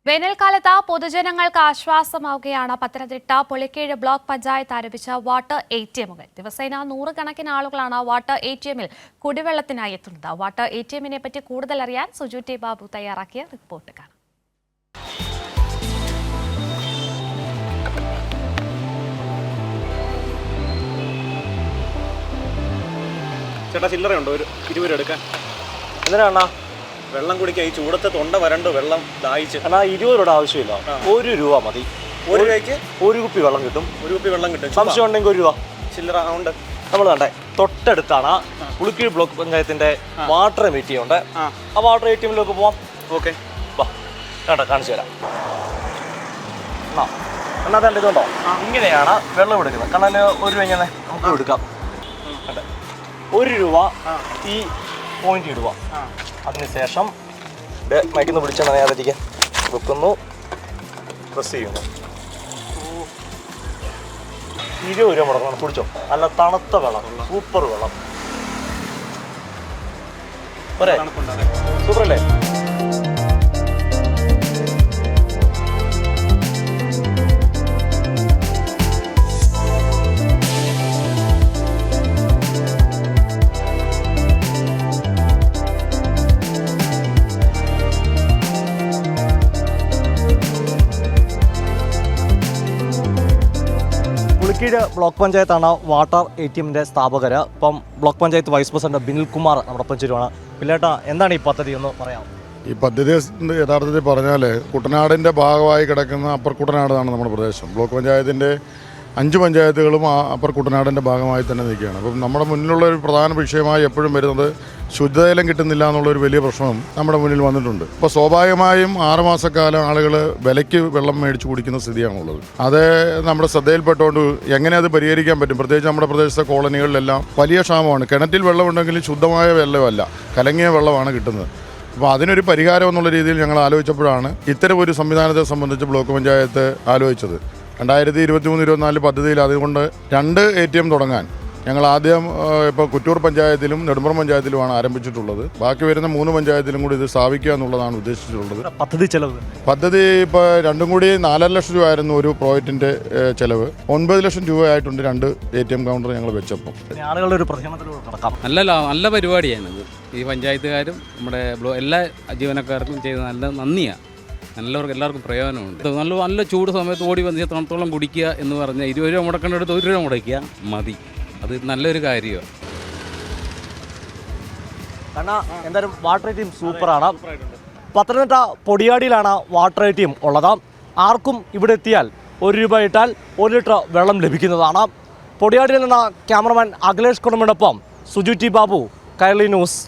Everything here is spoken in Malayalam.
വേനൽക്കാലത്ത് പൊതുജനങ്ങൾക്ക് ആശ്വാസമാവുകയാണ് പത്തനംതിട്ട പൊളിക്കീഴ് ബ്ലോക്ക് പഞ്ചായത്ത് ആരംഭിച്ച വാട്ടർ എടിഎമ്മുകൾ. ദിവസേന നൂറുകണക്കിന് ആളുകളാണ് വാട്ടർ എടിഎമ്മിൽ കുടിവെള്ളത്തിനായി എത്തുന്നത്. വാട്ടർ എടിഎമ്മിനെ പറ്റി കൂടുതൽ അറിയാൻ സുജു ടി ബാബു തയ്യാറാക്കിയ റിപ്പോർട്ട് കാണാം. ചേട്ടാ ചില്ലറയുണ്ടോ? ഒരു 20 രൂപ എടുക്കാൻ. എന്തിനാ വെള്ളം കുടിക്കാൻ ഈ ചൂടത്ത് തൊണ്ട വരണ്ടോ, വെള്ളം ദാഹിച്ച്. എന്നാ 20 രൂപയുടെ ആവശ്യമില്ല, 1 രൂപ മതി. 1 രൂപയ്ക്ക് 1 കുപ്പി വെള്ളം കിട്ടും. 1 കുപ്പി വെള്ളം കിട്ടും. സംശയം ഉണ്ടെങ്കിൽ 1 രൂപ ചില്ലറ ഉണ്ട്. നമ്മൾ കണ്ടേ തൊട്ടടുത്താണ് പുളിക്കീഴ് ബ്ലോക്ക് പഞ്ചായത്തിന്റെ വാട്ടർ എടിഎം ഉണ്ട്. ആ വാട്ടർ എടിഎമ്മിലേക്ക് പോവാം. ഓക്കെ, കേട്ടോ കാണിച്ചു തരാം. എന്നാ തന്നെ ഇതുണ്ടോ, ഇങ്ങനെയാണ് വെള്ളം എടുക്കുന്നത്. കാരണം 1 രൂപ ഇങ്ങനെ നമുക്ക് എടുക്കാം. 1 രൂപ ഈ പോയിന്റ് ഇടുക. അതിനുശേഷം മയക്കുന്ന പിടിച്ചാൽ നനയാതിരിക്കാൻ വെക്കുന്നു, പ്രസ് ചെയ്യുന്നു. 20 രൂപ മുടക്കണം. കുടിച്ചോ, നല്ല തണുത്ത വെള്ളം, സൂപ്പർ വെള്ളം. പോരെ, സൂപ്പർ അല്ലേ? പുളിക്കീഴ് ബ്ലോക്ക് പഞ്ചായത്താണ് വാട്ടർ എടിഎമ്മിൻ്റെ സ്ഥാപകർ. ഇപ്പം block panchayat vice president Binilkumar നമ്മുടെ ഒപ്പം ചേരുവാണ്. പിള്ളേട്ടാ, എന്താണ് ഈ പദ്ധതി ഒന്ന് പറയാം? ഈ പദ്ധതി യഥാർത്ഥത്തിൽ പറഞ്ഞാൽ കുട്ടനാടിൻ്റെ ഭാഗമായി കിടക്കുന്ന അപ്പർ കുട്ടനാടാണ് നമ്മുടെ പ്രദേശം. ബ്ലോക്ക് പഞ്ചായത്തിൻ്റെ 5 പഞ്ചായത്തുകളും അപ്പർ കുട്ടനാടിൻ്റെ ഭാഗമായി തന്നെ നിൽക്കുകയാണ്. അപ്പം നമ്മുടെ മുന്നിലുള്ള ഒരു പ്രധാന വിഷയമായി എപ്പോഴും വരുന്നത് ശുദ്ധജലം കിട്ടുന്നില്ല എന്നുള്ളൊരു വലിയ പ്രശ്നം നമ്മുടെ മുന്നിൽ വന്നിട്ടുണ്ട്. അപ്പോൾ സ്വാഭാവികമായും 6 മാസക്കാലം ആളുകൾ വിലയ്ക്ക് വെള്ളം മേടിച്ച് കുടിക്കുന്ന സ്ഥിതിയാണുള്ളത്. അത് നമ്മുടെ ശ്രദ്ധയിൽപ്പെട്ടുകൊണ്ട് എങ്ങനെ അത് പരിഹരിക്കാൻ പറ്റും? പ്രത്യേകിച്ച് നമ്മുടെ പ്രദേശത്തെ കോളനികളിലെല്ലാം വലിയ ക്ഷാമമാണ്. കിണറ്റിൽ വെള്ളമുണ്ടെങ്കിലും ശുദ്ധമായ വെള്ളമല്ല, കലങ്ങിയ വെള്ളമാണ് കിട്ടുന്നത്. അപ്പോൾ അതിനൊരു പരിഹാരം എന്നുള്ള രീതിയിൽ ഞങ്ങൾ ആലോചിച്ചപ്പോഴാണ് ഇത്തരം ഒരു സംവിധാനത്തെ സംബന്ധിച്ച് ബ്ലോക്ക് പഞ്ചായത്ത് ആലോചിച്ചത്. 2023-24 പദ്ധതിയിൽ അതുകൊണ്ട് 2 എടിഎം തുടങ്ങാൻ ഞങ്ങൾ ആദ്യം ഇപ്പോൾ കുറ്റൂർ പഞ്ചായത്തിലും നെടുമ്പുറം പഞ്ചായത്തിലുമാണ് ആരംഭിച്ചിട്ടുള്ളത്. ബാക്കി വരുന്ന 3 പഞ്ചായത്തിലും കൂടി ഇത് സ്ഥാപിക്കുക എന്നുള്ളതാണ് ഉദ്ദേശിച്ചിട്ടുള്ളത്. പദ്ധതി ഇപ്പോൾ രണ്ടും കൂടി 4.5 ലക്ഷം രൂപ ആയിരുന്നു ഒരു പ്രോജക്റ്റിൻ്റെ ചിലവ്. 9 ലക്ഷം രൂപയായിട്ടുണ്ട് 2 എടിഎം കൗണ്ടർ ഞങ്ങൾ വെച്ചപ്പോൾ. ആളുകളുടെ ഒരു പ്രതികരണത്തിലൂടെ നടക്കാം. നല്ല പരിപാടിയാണിത്. ഈ പഞ്ചായത്തുകാരും നമ്മുടെ എല്ലാ ജീവനക്കാർക്കും ചെയ്ത് നല്ല നന്ദിയാണ്. എല്ലാവർക്കും പ്രയോജനമുണ്ട്. നല്ല ചൂട് സമയത്ത് ഓടി വന്ന് തണുത്തോളം കുടിക്കുക എന്ന് പറഞ്ഞാൽ 20 രൂപ മുടക്കേണ്ടടുത്ത് 1 രൂപ മുടക്കുക മതി. അത് നല്ലൊരു കാര്യമാണ്. കാരണം എന്തായാലും വാട്ടർ എടിഎം സൂപ്പറാണ്. പത്തനംതിട്ട പൊടിയാടിയിലാണ് വാട്ടർ എടിഎം ഉള്ളത്. ആർക്കും ഇവിടെ എത്തിയാൽ 1 രൂപ ഇട്ടാൽ 1 ലിറ്റർ വെള്ളം ലഭിക്കുന്നതാണ്. പൊടിയാടിയിൽ നിന്ന് ക്യാമറമാൻ അഖിലേഷ് കുടുംബിനൊപ്പം സുജു ടി ബാബു, കൈരളി ന്യൂസ്.